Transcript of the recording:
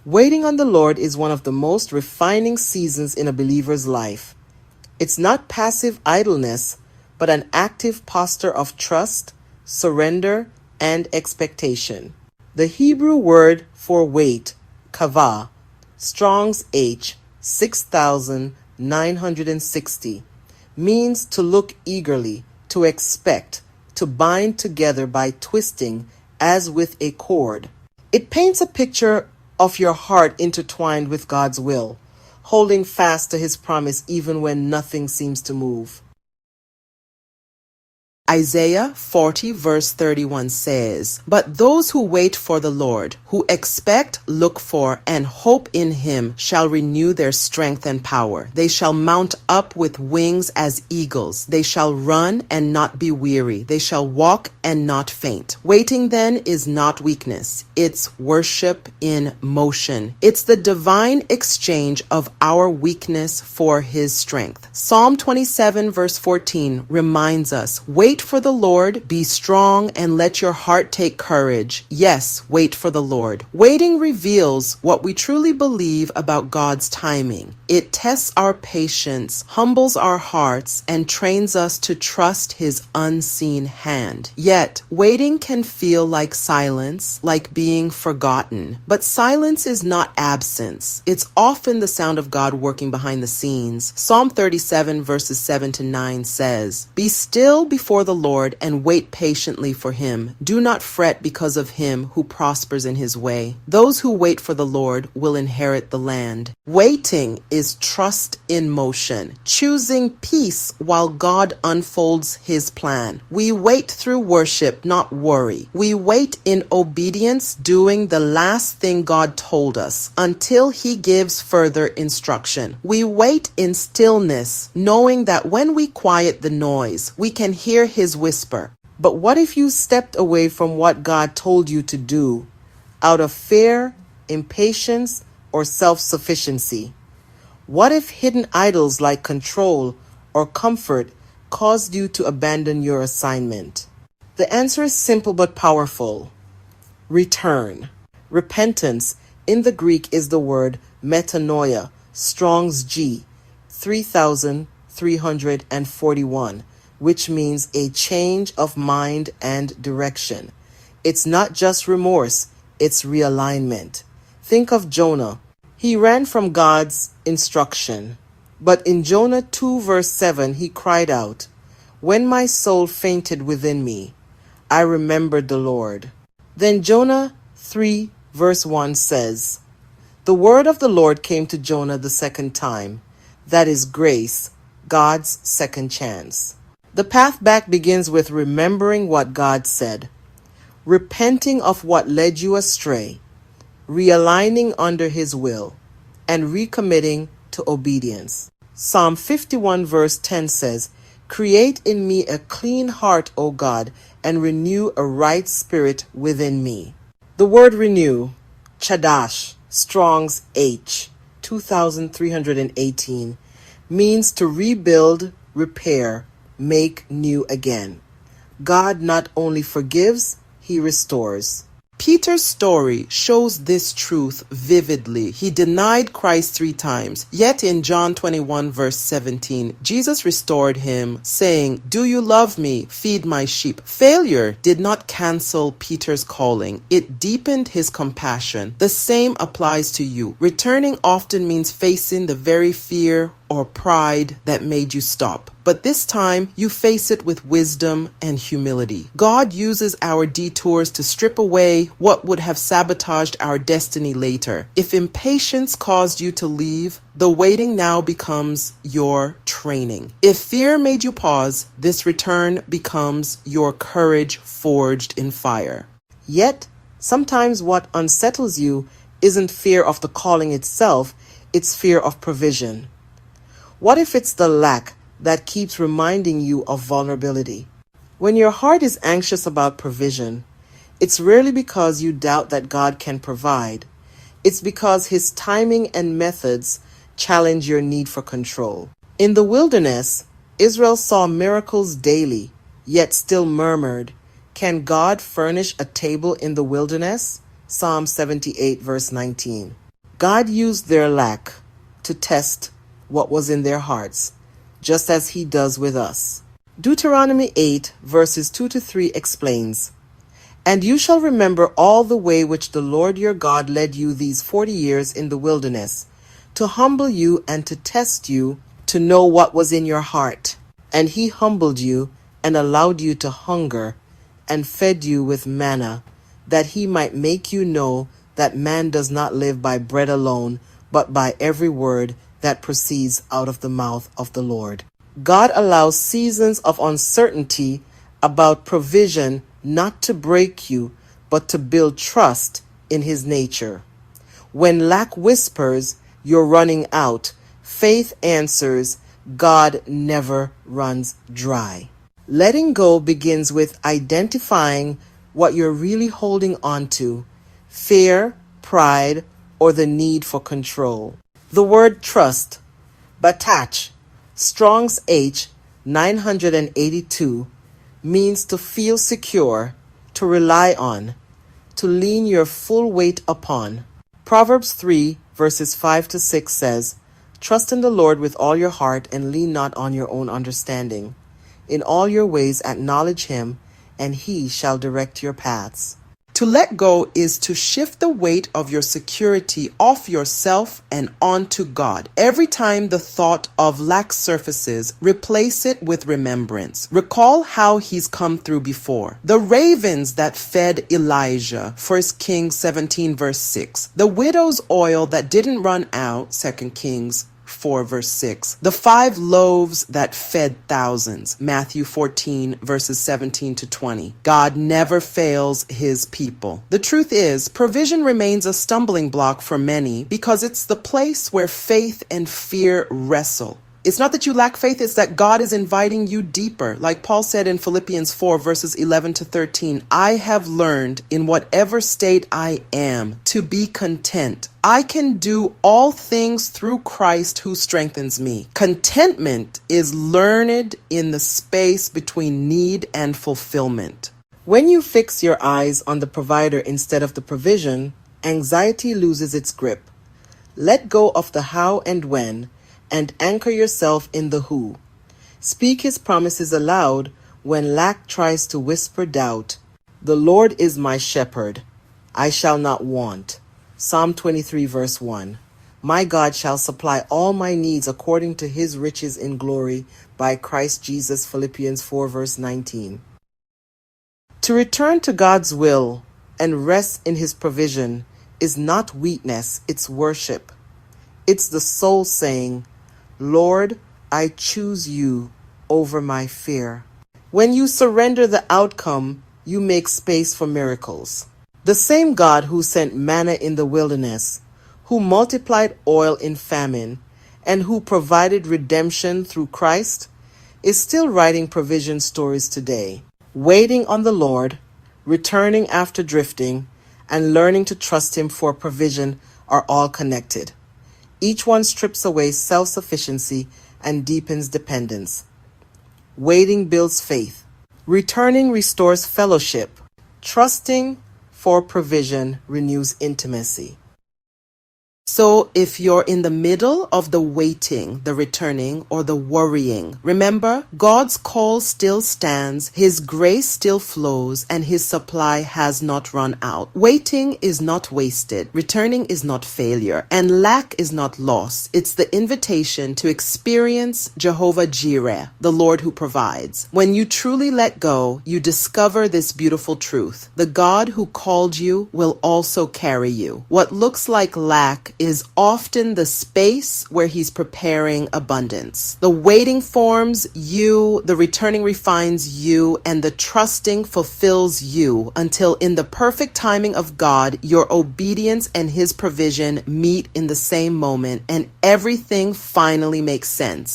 Waiting on the Lord is one of the most refining seasons in a believer's life. It's not passive idleness, but an active posture of trust, surrender, and expectation. The Hebrew word for wait, kavah, Strong's H 6960, means to look eagerly, to expect, to bind together by twisting as with a cord. It paints a picture of your heart intertwined with God's will, holding fast to His promise even when nothing seems to move. Isaiah 40 verse 31 says, "But those who wait for the Lord, who expect, look for, and hope in Him, shall renew their strength and power. They shall mount up with wings as eagles. They shall run and not be weary. They shall walk and not faint." Waiting then is not weakness. It's worship in motion. It's the divine exchange of our weakness for His strength. Psalm 27 verse 14 reminds us, "Wait for the Lord, be strong, and let your heart take courage." Yes, wait for the Lord. Waiting reveals what we truly believe about God's timing. It tests our patience, humbles our hearts, and trains us to trust His unseen hand. Yet, waiting can feel like silence, like being forgotten. But silence is not absence. It's often the sound of God working behind the scenes. Psalm 37 verses 7 to 9 says, "Be still before the Lord and wait patiently for Him. Do not fret because of him who prospers in his way. Those who wait for the Lord will inherit the land." Waiting is trust in motion, choosing peace while God unfolds His plan. We wait through worship, not worry. We wait in obedience, doing the last thing God told us until He gives further instruction. We wait in stillness, knowing that when we quiet the noise, we can hear His whisper. But what if you stepped away from what God told you to do out of fear, impatience, or self-sufficiency? What if hidden idols like control or comfort caused you to abandon your assignment? The answer is simple but powerful. Return. Repentance in the Greek is the word metanoia, Strong's G 3341, which means a change of mind and direction. It's not just remorse, it's realignment. Think of Jonah. He ran from God's instruction. But in Jonah 2 verse 7, he cried out, "When my soul fainted within me, I remembered the Lord." Then Jonah 3 verse 1 says, "The word of the Lord came to Jonah the second time." That is grace, God's second chance. The path back begins with remembering what God said, repenting of what led you astray, realigning under His will, and recommitting to obedience. Psalm 51 verse 10 says, "Create in me a clean heart, O God, and renew a right spirit within me." The word renew, chadash, Strong's H 2318, means to rebuild, repair, make new again. God not only forgives, He restores. Peter's story shows this truth vividly. He denied Christ 3 times. Yet in John 21 verse 17, Jesus restored him, saying, "Do you love me? Feed my sheep." Failure did not cancel Peter's calling. It deepened his compassion. The same applies to you. Returning often means facing the very fear or pride that made you stop. But this time, you face it with wisdom and humility. God uses our detours to strip away what would have sabotaged our destiny later. If impatience caused you to leave, the waiting now becomes your training. If fear made you pause, this return becomes your courage forged in fire. Yet, sometimes what unsettles you isn't fear of the calling itself, it's fear of provision. What if it's the lack that keeps reminding you of vulnerability? When your heart is anxious about provision, it's rarely because you doubt that God can provide. It's because His timing and methods challenge your need for control. In the wilderness, Israel saw miracles daily, yet still murmured, "Can God furnish a table in the wilderness?" Psalm 78 verse 19. God used their lack to test what was in their hearts, just as he does with us. Deuteronomy 8 verses 2 to 3 explains, "And you shall remember all the way which the Lord your God led you these 40 years in the wilderness, to humble you and to test you, to know what was in your heart. And he humbled you and allowed you to hunger and fed you with manna, that he might make you know that man does not live by bread alone, but by every word that proceeds out of the mouth of the Lord." God allows seasons of uncertainty about provision not to break you, but to build trust in his nature. When lack whispers, "You're running out," faith answers, "God never runs dry." Letting go begins with identifying what you're really holding on to: fear, pride, or the need for control. The word trust, batach, Strong's H 982, means to feel secure, to rely on, to lean your full weight upon. Proverbs 3 verses 5 to 6 says, "Trust in the Lord with all your heart and lean not on your own understanding. In all your ways acknowledge him, and he shall direct your paths." To let go is to shift the weight of your security off yourself and onto God. Every time the thought of lack surfaces, replace it with remembrance. Recall how he's come through before. The ravens that fed Elijah, 1 Kings 17 verse 6. The widow's oil that didn't run out, 2 Kings 4 verse 6. The 5 loaves that fed thousands, Matthew 14 verses 17 to 20. God never fails his people. The truth is, provision remains a stumbling block for many because it's the place where faith and fear wrestle. It's not that you lack faith, it's that God is inviting you deeper. Like Paul said in Philippians 4 verses 11 to 13, "I have learned in whatever state I am to be content. I can do all things through Christ who strengthens me." Contentment is learned in the space between need and fulfillment. When you fix your eyes on the provider instead of the provision, anxiety loses its grip. Let go of the how and when, and anchor yourself in the who. Speak his promises aloud when lack tries to whisper doubt. "The Lord is my shepherd, I shall not want." Psalm 23 verse 1. "My God shall supply all my needs according to his riches in glory by Christ Jesus." Philippians 4 verse 19. To return to God's will and rest in his provision is not weakness, it's worship. It's the soul saying, "Lord, I choose you over my fear." When you surrender the outcome, you make space for miracles. The same God who sent manna in the wilderness, who multiplied oil in famine, and who provided redemption through Christ, is still writing provision stories today. Waiting on the Lord, returning after drifting, and learning to trust him for provision are all connected. Each one strips away self-sufficiency and deepens dependence. Waiting builds faith. Returning restores fellowship. Trusting for provision renews intimacy. So if you're in the middle of the waiting, the returning, or the worrying, remember, God's call still stands, his grace still flows, and his supply has not run out. Waiting is not wasted, returning is not failure, and lack is not loss. It's the invitation to experience Jehovah Jireh, the Lord who provides. When you truly let go, you discover this beautiful truth. The God who called you will also carry you. What looks like lack is often the space where he's preparing abundance. The waiting forms you, the returning refines you, and the trusting fulfills you until in the perfect timing of God, your obedience and his provision meet in the same moment and everything finally makes sense.